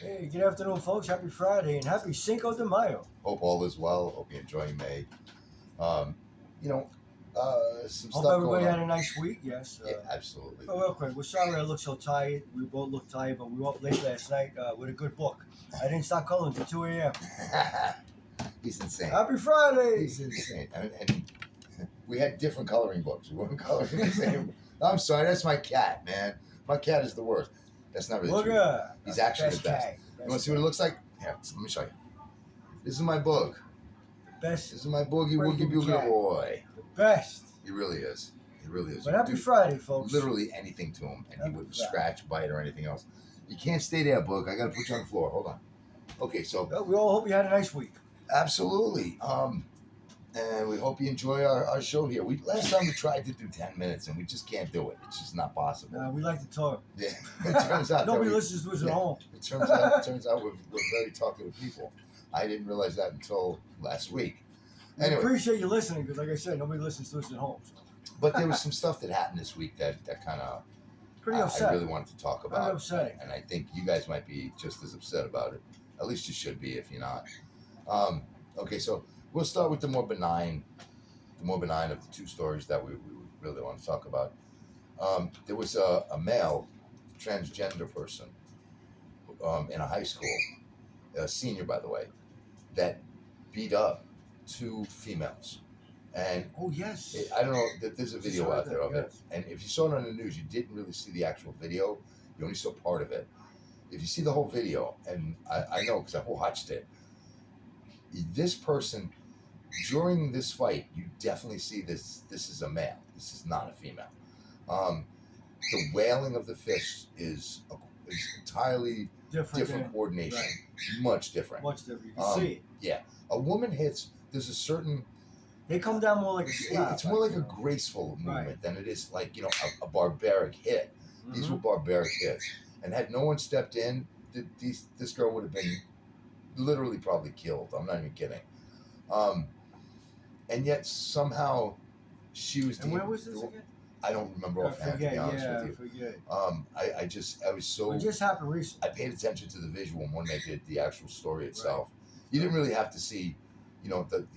Hey, good afternoon, folks. Happy Friday and happy Cinco de Mayo. Hope all is well. Hope you're enjoying May. Um, you know, some Hope stuff everybody going had on. a nice week. Yes. Yeah, absolutely. Oh, real quick, we're sorry I look so tired. We both look tired, but we were up late last night with a good book. I didn't start coloring until 2 a.m. He's insane. Happy Friday! He's insane. And we had different coloring books. We weren't coloring the same. I'm sorry, that's my cat, man. My cat is the worst. That's not really Look true. at He's actually the best. cat. You want to see what it looks like? Here, let me show you. This is my book. Best. This is my boogie Breaking woogie boogie cat. boy. The best. He really is. He really is. But You happy do Friday, folks. literally anything to him, and he Happy wouldn't Friday. scratch, bite, or anything else. You can't stay there, book. I got to put you on the floor. Hold on. Okay, so Well, we all hope you had a nice week. absolutely. And we hope you enjoy our show here. Last time we tried to do 10 minutes, and we just can't do it. It's just not possible. We like to talk. Yeah, it turns out. Nobody that listens to us yeah. at home. It turns out we're very talkative people. I didn't realize that until last week. We Anyway, appreciate you listening because, like I said, nobody listens to us at home. So. but there was some stuff that happened this week that kind of Pretty I upset. really wanted to talk Pretty about, upsetting. and I think you guys might be just as upset about it. At least you should be if you're not. Okay, so we'll start with the more benign of the two stories that we really want to talk about. There was a male transgender person in a high school, a senior by the way, that beat up two females. And Oh, yes. I don't know, there's a video Saw out that, there of it. yes. And if you saw it on the news, you didn't really see the actual video. You only saw part of it. If you see the whole video, and I know because I watched it, this person, during this fight, you definitely see this is a male. This is not a female. The wailing of the fist is entirely different coordination. right. Much different. Much different. You can see it. Yeah. A woman hits, there's a certain They come down more like a slap. it's more like a you know. graceful movement Right. than it is like a barbaric hit. These Mhm. were barbaric hits, and had no one stepped in, this girl would have been literally probably killed. I'm not even kidding. And yet somehow she was. And where was this again? I don't remember I offhand, to forget. be honest Yeah, I with you. forget. I was so. It just happened recently. I paid attention to the visual more than I did the actual story itself. You didn't really have to see, you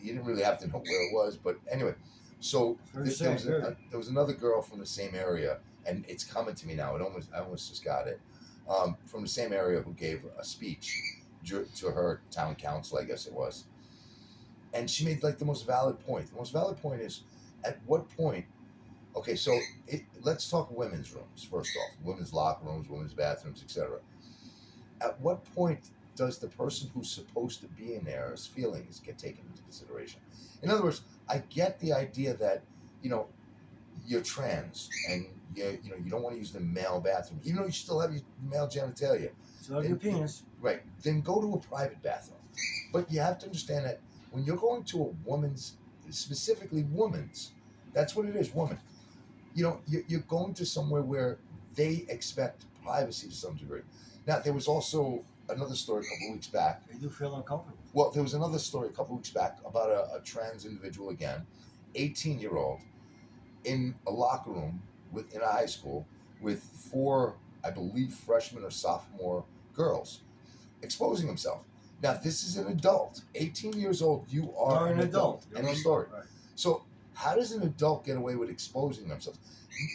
didn't really have to know where it was. But anyway, so Very there sad, was very. there was another girl from the same area, and it's coming to me now. I almost just got it. From the same area who gave a speech to her town council, I guess it was, and she made like the most valid point. The most valid point is, at what point? Okay, so let's talk women's rooms first off, women's locker rooms, women's bathrooms, etc. At what point does the person who's supposed to be in there's feelings get taken into consideration? In other words, I get the idea that you're trans and you don't want to use the male bathroom, even though you still have your male genitalia. So have your penis. Right. Then go to a private bathroom. But you have to understand that when you're going to a woman's, specifically woman's, that's what it is, woman. You're going to somewhere where they expect privacy to some degree. Now, there was also another story a couple of weeks back. They do feel uncomfortable. Well, there was another story a couple of weeks back about a trans individual again, 18-year-old, in a locker room in a high school with 4, I believe, freshman or sophomore girls, exposing himself. Now, this is an adult. 18 years old, you are You're an adult. You're End an of story. adult, right. So how does an adult get away with exposing themselves?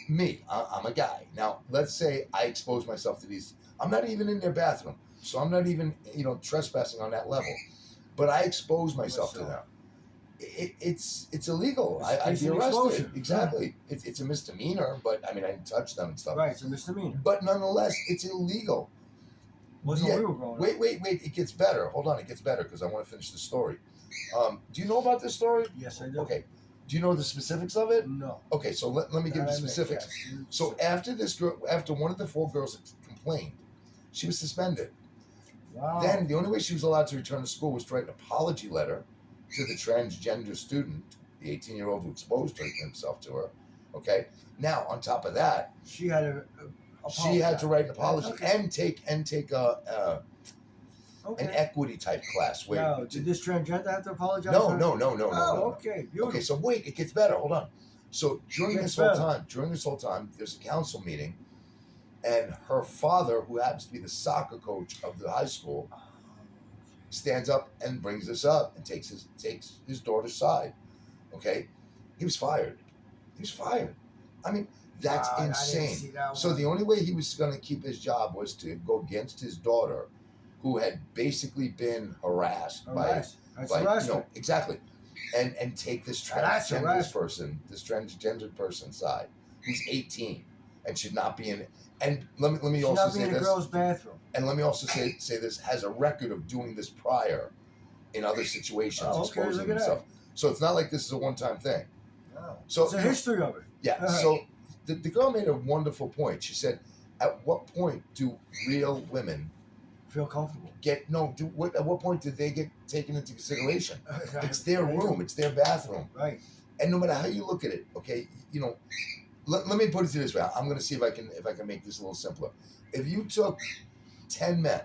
Me, I'm a guy. Now, let's say I expose myself to these. I'm not even in their bathroom, so I'm not even, trespassing on that level. But I expose myself to them. It's illegal. It's I'd be an arrested. exposure. Exactly. It's a misdemeanor, but I mean, I didn't touch them and stuff. Right, it's a misdemeanor. But nonetheless, it's illegal. Wasn't Yeah. when we were growing up. Wait. It gets better. Hold on. It gets better because I want to finish the story. Do you know about this story? Yes, I do. Okay. Do you know the specifics of it? No. Okay, so let me give you the That I make, specifics. yes. So after one of the 4 girls complained, she was suspended. Wow. Then the only way she was allowed to return to school was to write an apology letter to the transgender student, the 18-year-old who exposed himself to her. Okay. Now on top of that, she had to she had to write an apology Okay. and take an equity type class. Where Now, did this transgender have to apologize? no, for no, it? no, no, Oh, no. okay. Beautiful. Okay, so wait, it gets better. Hold on. So during Gets this whole better. time, there's a council meeting, And her father, who happens to be the soccer coach of the high school, stands up and brings this up and takes his daughter's side. Okay, he was fired. He was fired. I mean, that's Wow, I didn't insane. see that So one. the only way he was going to keep his job was to go against his daughter, who had basically been harassed Harassed. That's by harassment. exactly, and take this That's transgender person side, who's 18 and should not be in. And let me Should also not be say in the this. girls' bathroom. And let me also say this, has a record of doing this prior in other situations, Oh, okay, exposing look at himself. So it's not like this is a one-time thing. No. So It's a history of it. yeah. All right. So the girl made a wonderful point. She said, "At what point do real women Feel comfortable. at what point did they get taken into consideration? It's their They do. room. It's their bathroom. Right. And no matter how you look at it, okay, let me put it to this way. I'm going to see if I can make this a little simpler. If you took 10 men,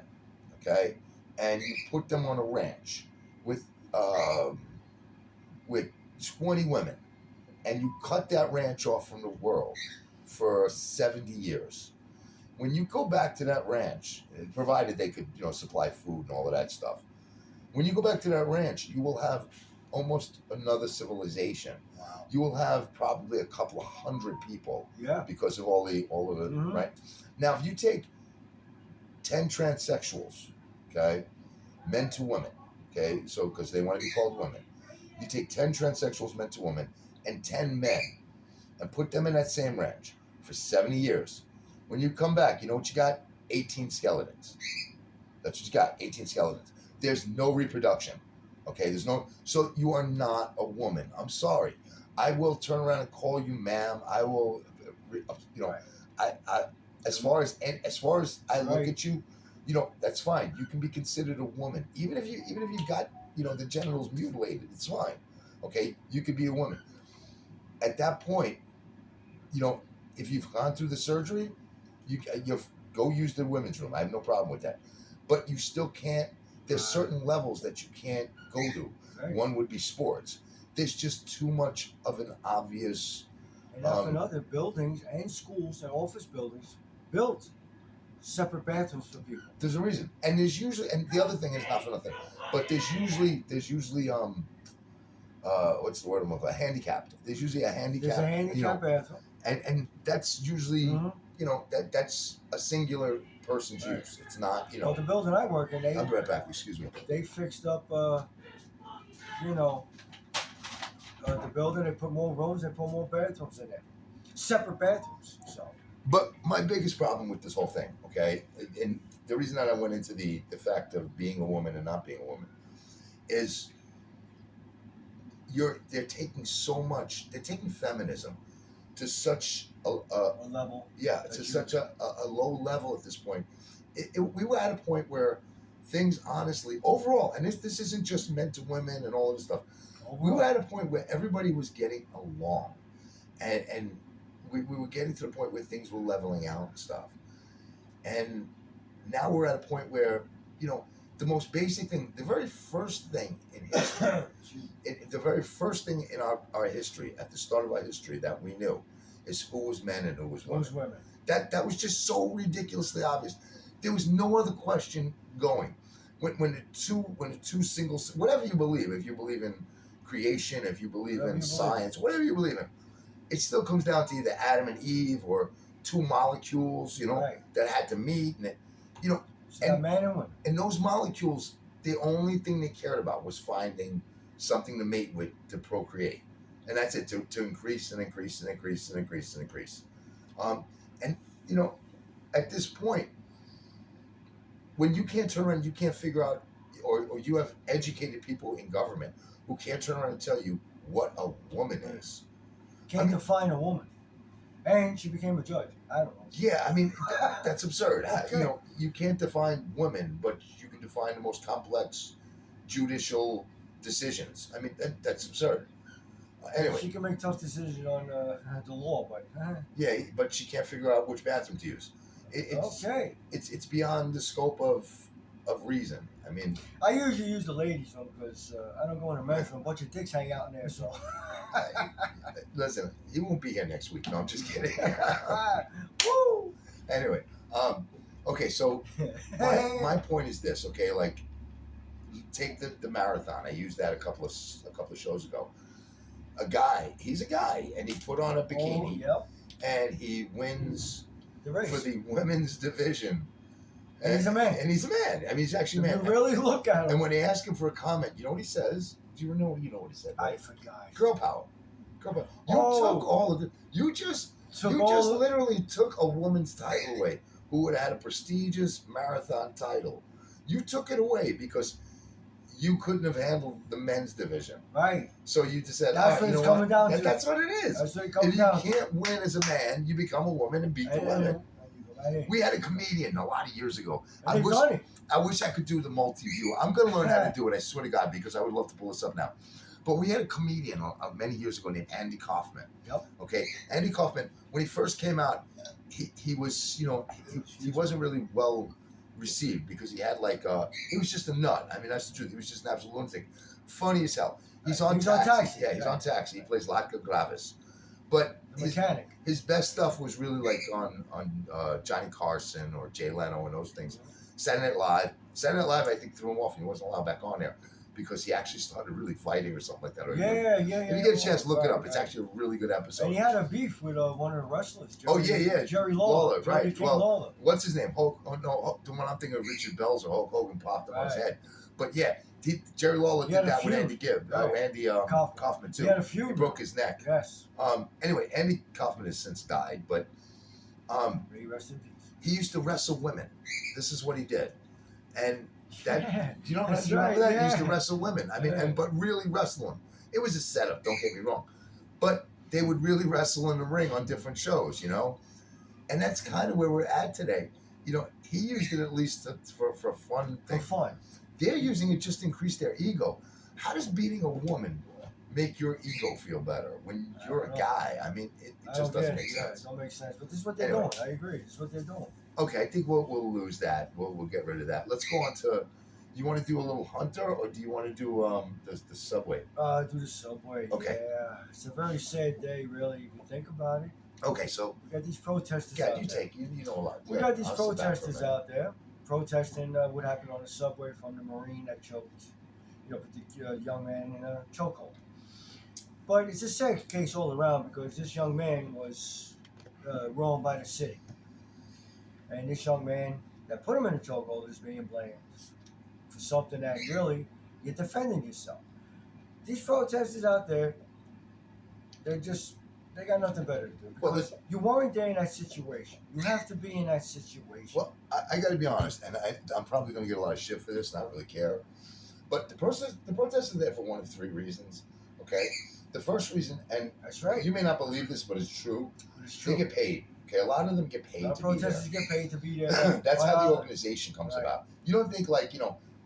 okay, and you put them on a ranch with 20 women, and you cut that ranch off from the world for 70 years, when you go back to that ranch, provided they could supply food and all of that stuff, when you go back to that ranch, you will have almost another civilization. Wow. You will have probably a couple of hundred people Yeah. because of all of it, Mhm. right? Now, if you take 10 transsexuals, okay, men to women, okay, so because they want to be called women, you take 10 transsexuals, men to women, and 10 men, and put them in that same ranch for 70 years. When you come back, you know what you got? 18 skeletons. That's what you got, 18 skeletons. There's no reproduction, okay? So you are not a woman. I'm sorry. I will turn around and call you ma'am. I will, Right. I as far as I look Right. at you, that's fine. You can be considered a woman, even if you got the genitals mutilated. It's fine, okay? You could be a woman. At that point, if you've gone through the surgery, you go use the women's room. I have no problem with that, but you still can't. There's certain levels that you can't go to. Right. One would be sports. There's just too much of an obvious. And often other buildings and schools and office buildings built separate bathrooms for people. There's a reason, and there's usually, and the other thing is not for nothing, but there's usually what's the word I'm looking for? Handicapped. There's usually a handicap. There's a handicap bathroom. And that's usually Mhm. that's a singular person's Right. use. It's not Well, the building I work in, I'll be right back. Excuse me. they fixed up, the building. They put more rooms. They put more bathrooms in there, separate bathrooms. So But my biggest problem with this whole thing, okay, and the reason that I went into the fact of being a woman and not being a woman, is they're taking feminism to such a level. to such a low level at this point. We were at a point where things honestly overall, and this isn't just men to women and all of this stuff. We were at a point where everybody was getting along, and we were getting to the point where things were leveling out and stuff. And now we're at a point where, the most basic thing, the very first thing in history, the very first thing in our history, at the start of our history that we knew, is who was men and who was women. Those women. That was just so ridiculously obvious. There was no other question going. When the two singles, whatever you believe, if you believe in creation, if you believe Whatever in you believe. science, whatever you believe in, it still comes down to either Adam and Eve or two molecules, Right. that had to meet, and It's got man and women. and those molecules, the only thing they cared about was finding something to mate with to procreate, and that's it, to increase and increase and increase and increase and increase. And at this point, when you can't turn around, you can't figure out, or you have educated people in government who can't turn around and tell you what a woman is. Can't define a woman, and she became a judge. I don't know. Yeah, I mean, that's absurd. Okay. You can't define women, but you can define the most complex judicial decisions. I mean, that's absurd. Anyway, She can make tough decisions on the law, but yeah, but she can't figure out which bathroom to use. okay. It's beyond the scope of reason. I mean, I usually use the ladies' room because I don't go in the men's room. A bunch of dicks hang out in there, so. listen, he won't be here next week. No, I'm just kidding. Woo! Anyway, okay, so my point is this, okay, like take the marathon. I used that a couple of shows ago. He's a guy, and he put on a Oh, bikini, yep. and he wins The race. for the women's division. And he's a man. And he's a man. I mean, he's actually a If man. you really look at And him. when they ask him for a comment, you know what he says? Do you know what he said? I forgot. Girl power. Girl power. You Oh. took all of it. You just Took all the- literally took a woman's title away who would have had a prestigious marathon title. You took it away because you couldn't have handled the men's division. Right. So you just said, That's what you it's know coming what? down to. That's what it is. That's what it If comes you down to. can't win as a man, you become a woman and beat the women. We had a comedian a lot of years ago. I And wish, funny. I wish I could do the multi-view. I'm going to learn how to do it, I swear to God, because I would love to pull this up now. But we had a comedian many years ago named Andy Kaufman. Yep. Okay, Andy Kaufman, when he first came out, he was, he wasn't really well received because he had he was just a nut. I mean, that's the truth. He was just an absolute lunatic. Funny as hell. He's on Taxi. Yeah, he's on Taxi. He plays Latka Gravis. But The mechanic. his best stuff was really like on Johnny Carson or Jay Leno and those things. Saturday Night Live. Saturday Night Live, I think, threw him off and he wasn't allowed back on there because he actually started really fighting or something like that. Or Yeah. if you get a chance, look it up. It's actually a really good episode. And he had a beef with one of the wrestlers. Jerry Lawler, Lawler. right. Jerry King Well, Lawler. What's his name? Hulk. Oh no, the one I'm thinking of, Richard Belzer. Hulk Hogan popped him on his Right. head. But yeah, Jerry Lawler He did had a that with feud. Andy Gibb. Right. Andy Kaufman too. He had a He feud. broke his neck. Yes. Anyway, Andy Kaufman has since died, but May he rest in peace. he used to wrestle women. This is what he did, and that Yeah. you know, That's you remember right, that he used to yeah. wrestle women. I mean, Yeah. but really wrestle them. It was a setup. Don't get me wrong, but they would really wrestle in the ring on different shows, and that's kind of where we're at today. He used it at least for a fun For thing. fun. They're using it just to increase their ego. How does beating a woman make your ego feel better when I you're don't a know. guy? I mean, it I just don't doesn't get make it. Yeah, sense. it don't make sense. But this is what they're Anyway. doing. I agree. This is what they're doing. Okay, I think we'll lose that. We'll get rid of that. Let's go on to. You want to do a little Hunter, or do you want to do the Subway? Do the subway. Okay. Yeah. It's a very sad day, really, if you think about it. Okay, so We got these protesters yeah, out you there. take you know a lot. We got these protesters out there protesting what happened on the subway from the Marine that choked, the young man in a chokehold. But it's a sad case all around because this young man was wronged by the city, and this young man that put him in a chokehold is being blamed for something that really you're defending yourself. These protesters out there, they got nothing better to do. Well, Because you weren't there in that situation. You have to be in that situation. Well, I got to be honest, and I'm probably going to get a lot of shit for this, and I don't really care. But the protest is there for one of three reasons. Okay, the first reason, and That's right. you may not believe this, but it's true. It's They true. get paid. Okay, a lot of them get paid A lot to of be there. protesters get paid to be there. That's how the Well, organization comes right. about. You don't think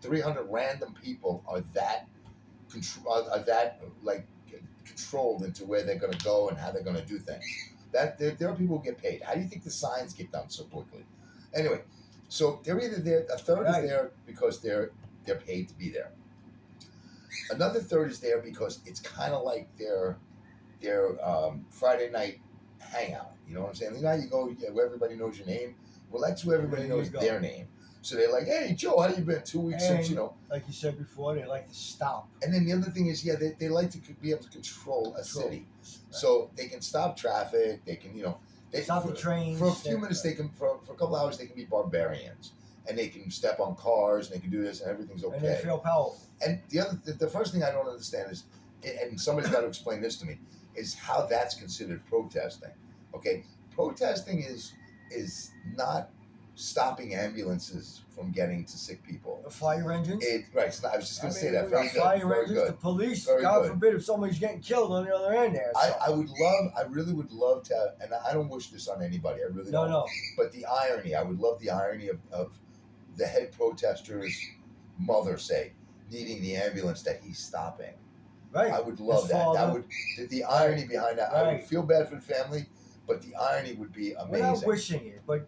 300 random people are that controlled into where they're going to go and how they're going to do things. That there are people who get paid. How do you think the signs get done so quickly? Anyway, so they're either there. A third Right. is there because they're paid to be there. Another third is there because it's kind of like their Friday night hangout. You know what I'm saying? You know how you go where everybody knows your name? Well, that's where everybody There you knows go. their name. So they're like, "Hey, Joe, how you been? 2 weeks since And- Like you said before, they like to stop. And then the other thing is, they like to be able to control a city, so they can stop traffic. They can, they Stop the trains. for a few minutes. They can for a couple hours. They can be barbarians, and they can step on cars, and they can do this, and everything's okay. And they feel powerful. And the first thing I don't understand is, and somebody's got to explain this to me, is how that's considered protesting. Okay, protesting is not stopping ambulances from getting to sick people. The fire engines. Right. It's not, I was just going to say that. we Very got good. fire Very engines, good. the police. Very God good. forbid if somebody's getting killed on the other end there. So. I really would love to, and I don't wish this on anybody. I really don't. no. But the irony, I would love the irony of the head protester's mother, say, needing the ambulance that he's stopping. Right. I would love His that. That father. would the irony behind that. I would Right. feel bad for the family, but the irony would be We're not amazing. wishing it, but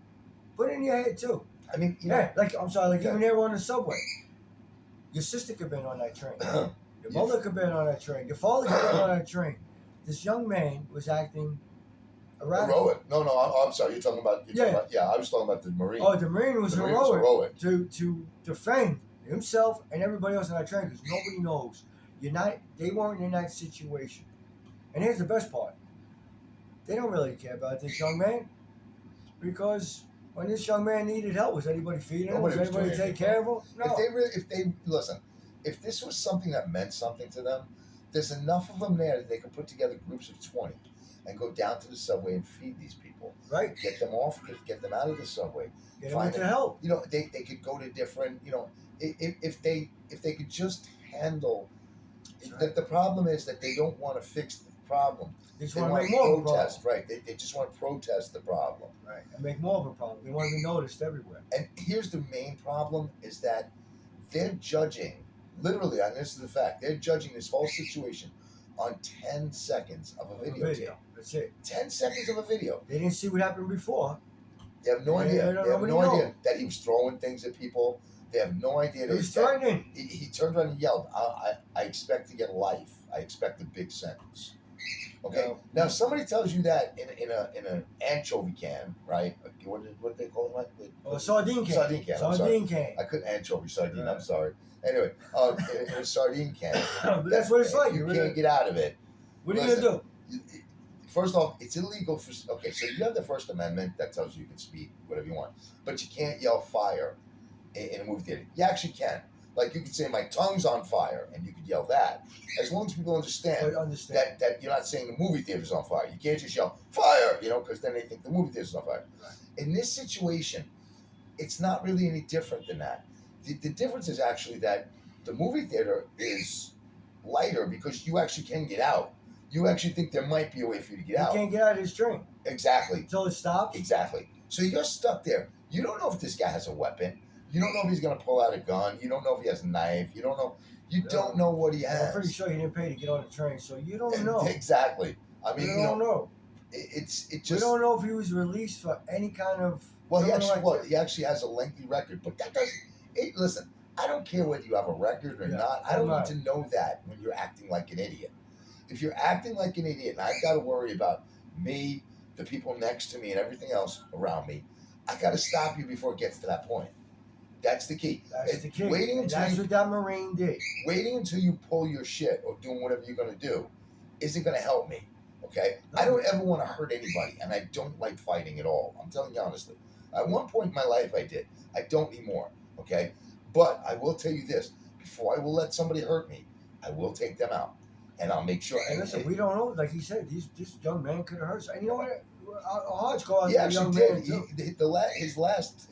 put it in your head too. I mean, Yeah, I'm sorry, Yeah. even there on the subway. Your sister could have been on that train. Your mother could have been on that train. Your father could have been on that train. This young man was acting Heroic. No, I'm sorry. You're talking about. I was talking about the Marine. Oh, the Marine was The Marine was heroic heroic. to defend himself and everybody else in that train because nobody knows. They weren't in that situation. And here's the best part: they don't really care about this young man because when this young man needed help, was anybody feeding him? Nobody Was was anybody doing taking anything. care of him? No. If they listen, if this was something that meant something to them, there's enough of them there that they could put together groups of 20 and go down to the subway and feed these people. Right. Get them off. Get them out of the subway. Get them into help. You know, they could go to different. You know, if they could just handle. Right. The problem is that they don't want to fix the problem. They just They want to want make to more of a protest, problem. right? They just want to protest the problem. Right. And make more of a problem. They want to be noticed everywhere. And here's the main problem is that they're judging, literally, and this is the fact, they're judging this whole situation on 10 seconds of a video. That's it. 10 seconds of a video. They didn't see what happened before. They have no idea. They have nobody no idea knows. that he was throwing things at people. They have no idea It was that threatening. he turned around and yelled, I expect to get life. I expect a big sentence. Okay. No. Now, if somebody tells you that in an anchovy can, right? What do they call it? A sardine can. Sardine can. I'm sorry. Sardine can. I couldn't anchovy sardine. Right. I'm sorry. Anyway, in a sardine can. But that's what it's like. You can't get out of it. What are you gonna do? First off, it's illegal for. Okay, so you have the First Amendment that tells you can speak whatever you want, but you can't yell fire in a movie theater. You actually can. Like you could say, "My tongue's on fire," and you could yell that. As long as people understand that you're not saying the movie theater's on fire. You can't just yell fire, because then they think the movie theater's on fire. Right. In this situation, it's not really any different than that. The difference is actually that the movie theater is lighter because you actually can get out. You actually think there might be a way for you to get out. You can't get out of this train. Exactly. Until it stops. Exactly. So you're stuck there. You don't know if this guy has a weapon. You don't know if he's going to pull out a gun. You don't know if he has a knife. You don't know. You don't know what he has. I'm pretty sure he didn't pay to get on the train, so you don't know. Exactly. I mean, you don't know. It just. We don't know if he was released for any kind of. Well, he actually has a lengthy record, but that doesn't. Listen, I don't care whether you have a record or not. I don't need to know that when you're acting like an idiot. If you're acting like an idiot, and I've got to worry about me, the people next to me, and everything else around me, I got to stop you before it gets to that point. That's the key. That's the key. Waiting That's what that Marine did. Waiting until you pull your shit or doing whatever you're going to do isn't going to help me. Okay? I don't ever want to hurt anybody, and I don't like fighting at all. I'm telling you honestly. At one point in my life, I did. I don't anymore. Okay? But I will tell you this: before I will let somebody hurt me, I will take them out, and I'll make sure. And listen, we don't know. Like he said, this young man could have hurt. And you know what? Our hearts go out He to the actually young did. man too. His last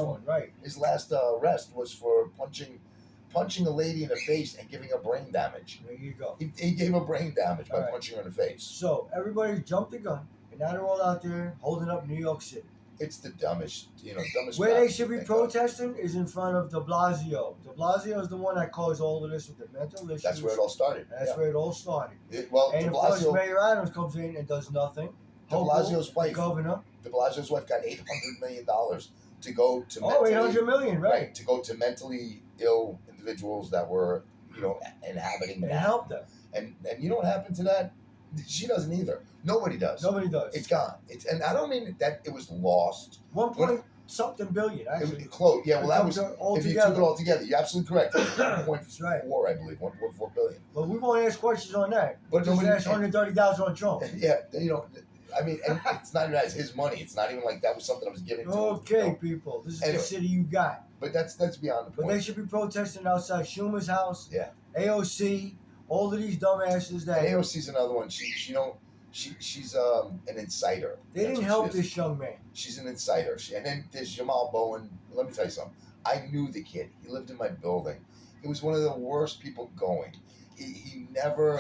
one, right? His last arrest was for punching a lady in the face and giving her brain damage. There you go. He gave her brain damage by Right. punching her in the face. So everybody jumped the gun, and now they're all out there holding up New York City. It's the dumbest, dumbest. Where they crap should to be think of. protesting is in front of De Blasio. De Blasio is the one that caused all of this with the mental issues. That's where it all started. That's where it all started. Well, And De of course, Blasio, Mayor Adams comes in and does nothing. De Blasio's the wife, governor. De Blasio's wife got $800 million to go to Oh, mentally, $800 million, right? to go to mentally ill individuals that were, inhabiting And Manhattan. help them. And you know what happened to that? She doesn't either. Nobody does. Nobody does. It's gone. And I don't mean that it was lost. 1 point something billion, It actually. was close. Yeah, well, that was all if you together. took it all together. You're absolutely correct. That's right. 1.4, I believe, 1.4 billion. But we won't ask questions on that. But Just nobody- ask 130,000 on Trump. Yeah, I mean, and it's not even as his money. It's not even like that was something that was given to him. Okay, people. This is Anyway. the city you got. But that's beyond the But they point. should be protesting outside Schumer's house. Yeah. AOC. All of these dumbasses that And AOC's another one. She's an insider. they That's didn't what help she is. this young man. She's an insider. And then there's Jamal Bowen. Let me tell you something. I knew the kid. He lived in my building. He was one of the worst people going. He never.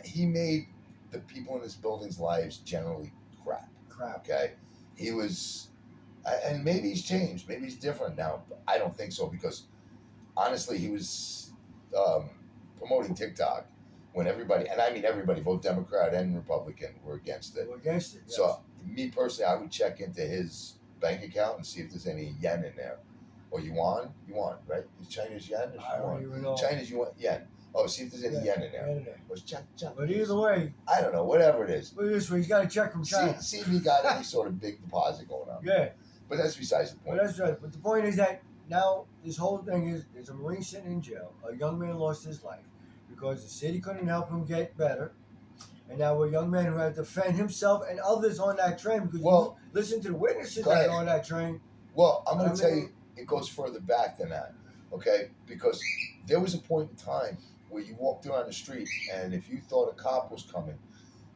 He made the people in his building's lives generally crap. Okay, he was, and maybe he's changed. Maybe he's different now. But I don't think so because, honestly, he was promoting TikTok when everybody, and I mean everybody, both Democrat and Republican, were against it. We're against it. Yes. So me personally, I would check into his bank account and see if there's any yen in there, or yuan, right? Is China's yen? Or I don't yuan? even know. China's yuan, yen. Oh, see if there's any yen in there. yen in there. Was Japanese. But either way, I don't know, whatever it is. look at this way. He's got to check from China. See if he got any sort of big deposit going on. Yeah, But that's besides the but point. that's right. But the point is that now this whole thing is there's a Marine sitting in jail. A young man lost his life because the city couldn't help him get better. And now we're a young man who had to defend himself and others on that train because Well, you listen to the witnesses go that ahead. are on that train. Well, I'm going I to tell mean- you, it goes further back than that, okay? Because there was a point in time where you walked around the street, and if you thought a cop was coming,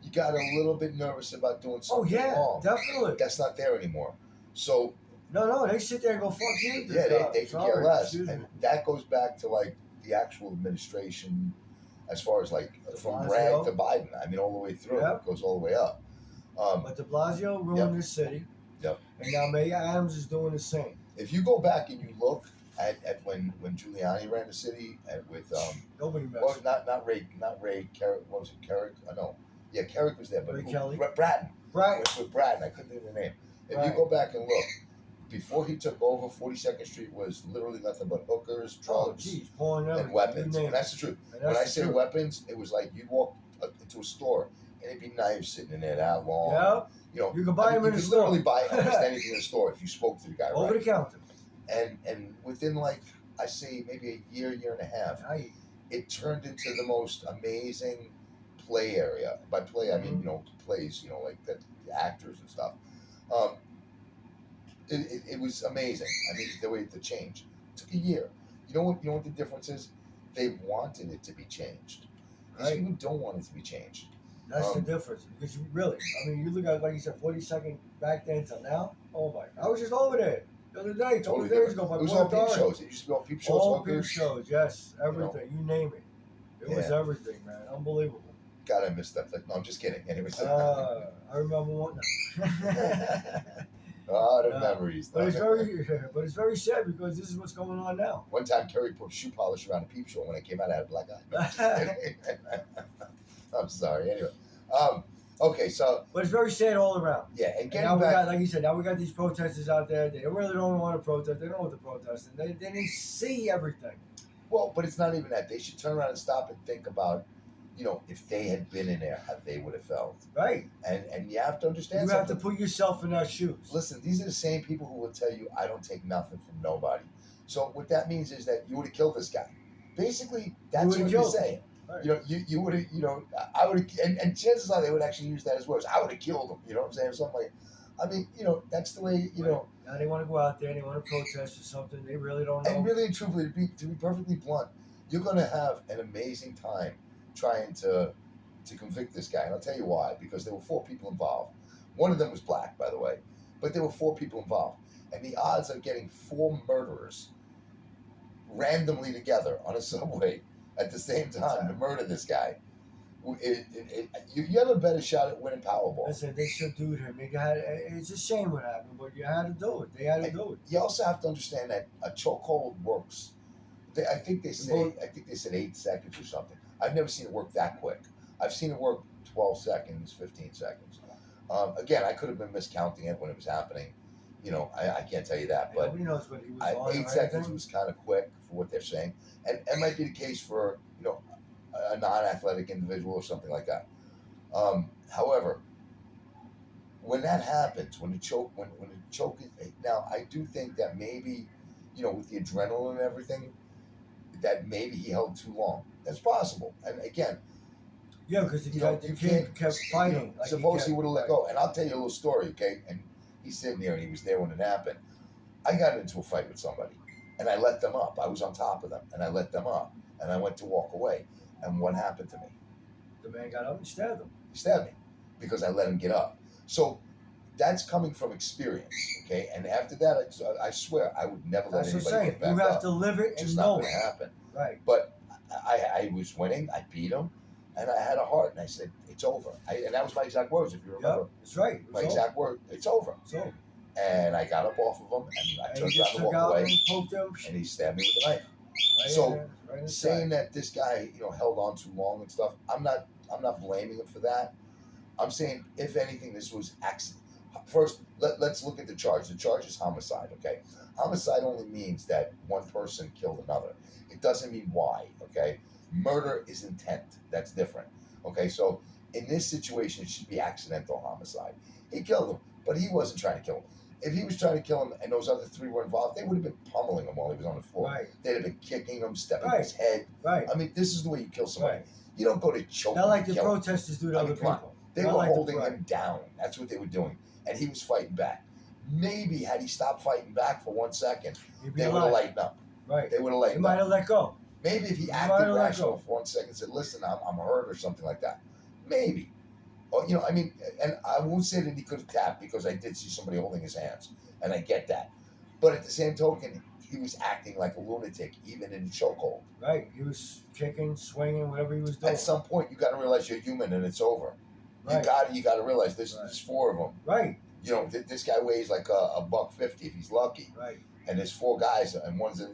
you got a little bit nervous about doing Oh something yeah, wrong. definitely. That's not there anymore. So No, they sit there and go fuck you. yeah, they could care less, Excuse and me. that goes back to like the actual administration, as far as like De from Blasio. Bragg to Biden. I mean, all the way through. Yep. It goes all the way up. But De Blasio ruined this city. Yep. And now Mayor Adams is doing the same. If you go back and you look at when Giuliani ran the city and with Nobody messed. well, not Ray Carrick. What was it, Carrick? No, yeah, Carrick was there, but Ray Kelly? Bratton. Right. With Bratton, I couldn't think of the name. If you Right. go back and look, before he took over, 42nd Street was literally nothing but hookers, Oh, drugs, geez, pouring and everything. weapons. You name And that's the truth. it. And When I that's say true. weapons, it was like you'd walk into a store and it'd be knives sitting in there that long. Yeah, You know, you can buy them in you the could literally store. buy almost anything in the store if you spoke to the guy. Over right? the counter. And within like I say maybe a year and a half, Now you- it turned into the most amazing play area. By play, I mean plays, like the actors and stuff. It was amazing. I mean, the way the change it took a year. You know what the difference is? They wanted it to be changed. These Right. people don't want it to be changed. That's the difference. Because you really, I mean, you look at, like you said, 42nd back then till now. Oh my! I was just over there the other day, a couple Totally of days different. ago. My It was boy all peep Doran. shows. It used to be all peep shows. All peep hookers. shows, yes, everything. You name it. It was Yeah. everything, man. Unbelievable. God, I missed that. No, I'm just kidding. Anyways, I remember one. the memories. But it's very sad because this is what's going on now. One time, Kerry put shoe polish around a peep show. When I came out, I had a black eye. I'm sorry. Anyway, okay, so But it's very sad all around. yeah, and And getting now we back. got, like you said, now we got these protesters out there. They really don't want to protest. They don't want to protest. And they didn't see everything. Well, but it's not even that. They should turn around and stop and think about, if they had been in there, how they would have felt. Right. And you have to understand You have something. to put yourself in their shoes. Listen, these are the same people who will tell you, I don't take nothing from nobody. So what that means is that you would have killed this guy. Basically, that's would've what you're killed him. saying. Right. You would have, I would have, and chances are they would actually use that as words. I would have killed him. You know what I'm saying? Or something like, I mean, that's the way, Now they want to go out there and they want to protest for something they really don't know. And really and truthfully, to be perfectly blunt, you're going to have an amazing time trying to convict this guy. And I'll tell you why. Because there were 4 people involved. One of them was black, by the way. But there were 4 people involved. And the odds of getting 4 murderers randomly together on a subway at the same time to murder this guy, you have a better shot at winning Powerball. Listen, they subdued him. It's a shame what happened, but you had to do it. They had to do it. You also have to understand that a chokehold works. I think they said 8 seconds or something. I've never seen it work that quick. I've seen it work 12 seconds, 15 seconds. Again, I could have been miscounting it when it was happening. I can't tell you that, but Nobody knows what he was on. 8 or seconds anything. was kind of quick for what they're saying, and it might be the case for a non-athletic individual or something like that. However, when that happens, when the choke is, now I do think that maybe with the adrenaline and everything, that maybe he held too long. That's possible. And again, Yeah, because the you kid kept fighting. Like suppose he kept- would have let go. And I'll tell you a little story, okay? And he's sitting there and he was there when it happened. I got into a fight with somebody and I let them up. I was on top of them and I let them up and I went to walk away. And what happened to me? The man got up and stabbed him. He stabbed me because I let him get up. So that's coming from experience, okay? And after that, I swear I would never let That's what I'm anybody saying. get back You have up. to live it It's and just know not going it. to happen. Right. But I was winning. I beat him, and I had a heart. And I said, "It's over." And that was my exact words, if you remember. Yep, that's right. My exact word, "It's over." So, And I got up off of him, and I and turned he around just and took walked out away, and poked him. and he stabbed me with a knife. Right So, in there, right in the Saying side. that this guy, held on too long and stuff, I'm not blaming him for that. I'm saying, if anything, this was accident. First, let's look at the charge. The charge is homicide, okay? Homicide only means that one person killed another. It doesn't mean why, okay? Murder is intent. That's different. Okay, so in this situation, it should be accidental homicide. He killed him, but he wasn't trying to kill him. If he was trying to kill him and those other three were involved, they would have been pummeling him while he was on the floor. Right. They'd have been kicking him, stepping on his head. Right. I mean, this is the way you kill somebody. Right. You don't go to choke Not him. like and the kill him. protesters do to I other mean, come on. people. They Not were like the holding pride. him down. That's what they were doing. And he was fighting back. Maybe had he stopped fighting back for 1 second, He'd be they would have alive. lightened up. Right. They would have He lightened might up. have let go. Maybe if he might acted have let rational go. for 1 second and said, listen, I'm hurt or something like that. Maybe. Or, you know, I mean, and I won't say that he could have tapped because I did see somebody holding his hands. And I get that. But at the same token, he was acting like a lunatic, even in chokehold. Right. He was kicking, swinging, whatever he was doing. At some point, you got to realize you're human and it's over. Right. You got to realize there's Right. 4 of them. Right. You know, this guy weighs like a $150 if he's lucky, Right. and there's 4 guys, and one's a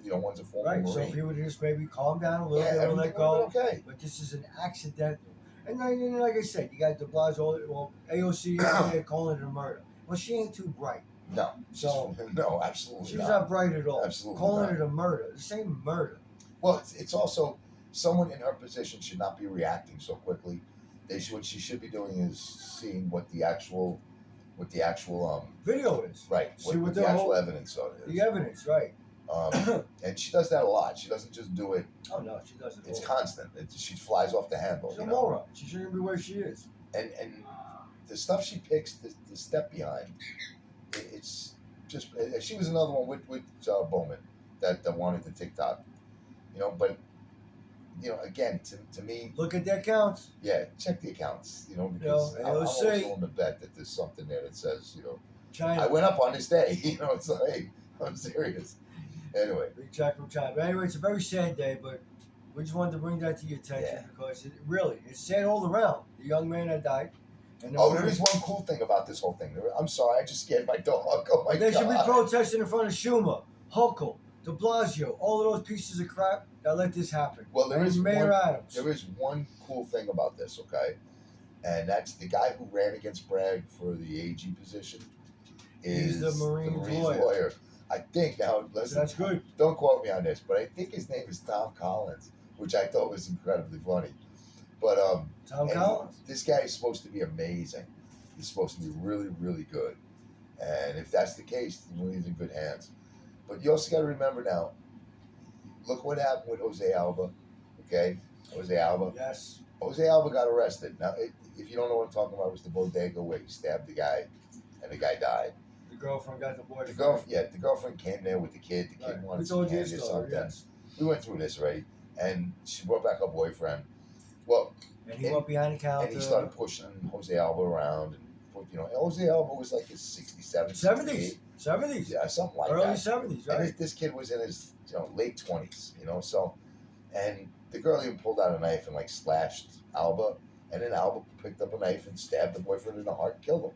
former Right. So Marine. if he would have just maybe calmed down a little Yeah, bit and everything let go. would've been okay. But this is an accidental. And then, you know, like I said, you got De Blasio. Well, AOC is there calling it a murder. Well, she ain't too bright. No, So no, absolutely she's not. not bright at all. Absolutely Calling not. it a murder. The same murder. Well, it's also someone in her position should not be reacting so quickly. What she should be doing is seeing what the actual Video is. right, See what what the the actual whole- evidence of it is. The evidence, right. And she does that a lot. She doesn't just do it. Oh, no, she doesn't. It's constant. She flies off the handle. She's you a know? moron. She shouldn't be where she is. And the stuff she picks the step behind, it's just she was another one with Bowman that wanted the TikTok, you know. But you know, again, to me, Look at their counts. yeah, check the accounts, you know, because You know, I'm it'll always say- willing to bet that there's something there that says, you know, China. I went up on this day, you know. It's like I'm serious. Anyway, Big check from China. But anyway, it's a very sad day, but we just wanted to bring that to your attention Yeah. because it's sad all around. The young man that died. And the oh, woman- there is one cool thing about this whole thing. I'm sorry, I just scared my dog. Oh my They god. should be protesting in front of Schumer, Hochul, De Blasio, all of those pieces of crap that let this happen. Well, there And is Mayor one- Adams. There is one cool thing about this, okay? And that's the guy who ran against Bragg for the AG position He's is the Marine's lawyer. lawyer. I think now, So listen, that's good. don't quote me on this, but I think his name is Tom Collins, which I thought was incredibly funny. But Tom and Collins. this guy is supposed to be amazing. He's supposed to be really, really good. And if that's the case, then he's in good hands. But you also got to remember now, look what happened with Jose Alba, okay? Jose Alba. Yes. Jose Alba got arrested. Now, if you don't know what I'm talking about, it was the bodega where he stabbed the guy, and the guy died. The girlfriend got the boyfriend. The girlfriend came there with the kid. The kid Right. wanted We some told you candy this or story, something. yes. We went through this already, and she brought back her boyfriend. Well, And he went behind the counter. and he started pushing Jose Alba around, and you know, Jose Alba was like his 67, 70s. 70s. yeah, something like Early that. 70s, And right? this kid was in his late 20s, you know. So, and the girl even pulled out a knife and like slashed Alba, and then Alba picked up a knife and stabbed the boyfriend in the heart, and killed him.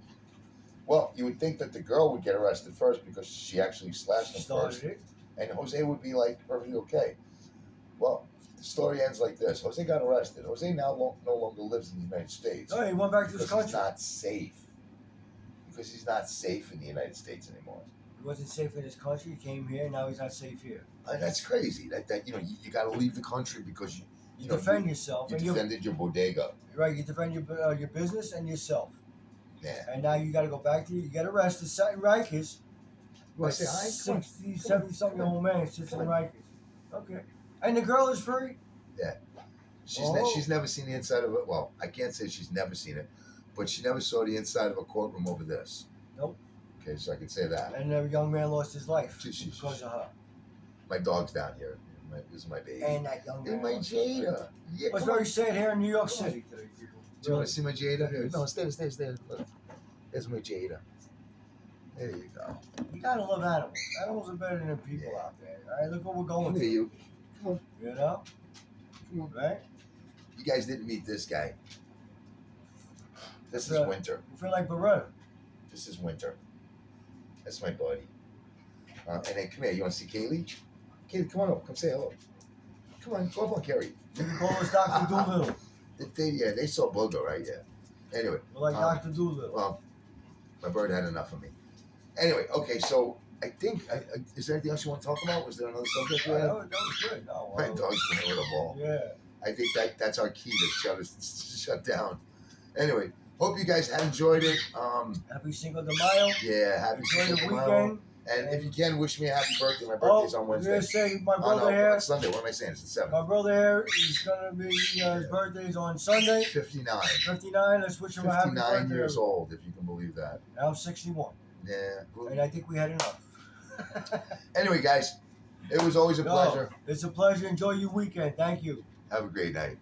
Well, you would think that the girl would get arrested first because she actually slashed him Started first, it. and Jose would be like perfectly okay. Well, the story ends like this: Jose got arrested. Jose now no longer lives in the United States No, he went back to his because he's country. not safe. Because he's not safe in the United States anymore. He wasn't safe in his country. He came here. Now he's not safe here. That's crazy. That you got to leave the country because You defend yourself. You and defended your bodega. right. You defend your business and yourself. Yeah. And now you got to go back to you get arrested. Sat in Rikers. You want to say hi? Come on. 60, 70 something old man sits in Come Rikers. Okay. And the girl is free. She's never seen the inside of it. Well, I can't say she's never seen it, but she never saw the inside of a courtroom over this. Nope. Okay, so I can say that. And the young man lost his life Shh. because of her. My dog's down here. This is my baby. And that young Hey, man. my lost his life. Jada. Yeah, It was come on. very sad here in New York Come on. City today, people. Do you want to see my Jada? It is. No, stay. Look. There's my Jada. There you go. You gotta love animals. Animals are better than people out there. All right, look what we're going Come through. here, you. Come on. You know, Come on. right? You guys didn't meet this guy. This is Yeah. Winter. You feel like Beretta. This is Winter. That's my buddy. And then come here. You want to see Kaylee? Kaylee, come on over. Come say hello. Come on, go up on Carrie. You can call us Dr. Doolittle. They saw Booger, right? Yeah. Anyway, We're like Dr. Doolittle. well, my bird had enough of me. Anyway, okay, so I think, is there anything else you want to talk about? Was there another subject you that had? was good. No, My dog's playing with a ball. Yeah. I think that's our key to shut down. Anyway, hope you guys have enjoyed it. Happy Cinco de Mayo. Yeah, happy Enjoy Cinco the de Mayo. weekend. And if you can, wish me a happy birthday. My birthday's on I was Wednesday. gonna say my Oh, brother no, here. it's Sunday. What am I saying? It's the 7th. My brother here is gonna be his birthday's on Sunday. 59. 59. Let's wish him a happy 59 birthday. years old, if you can believe that. And I'm 61, Yeah. and I think we had enough. Anyway, guys, it was always a pleasure. It's a pleasure. Enjoy your weekend. Thank you. Have a great night.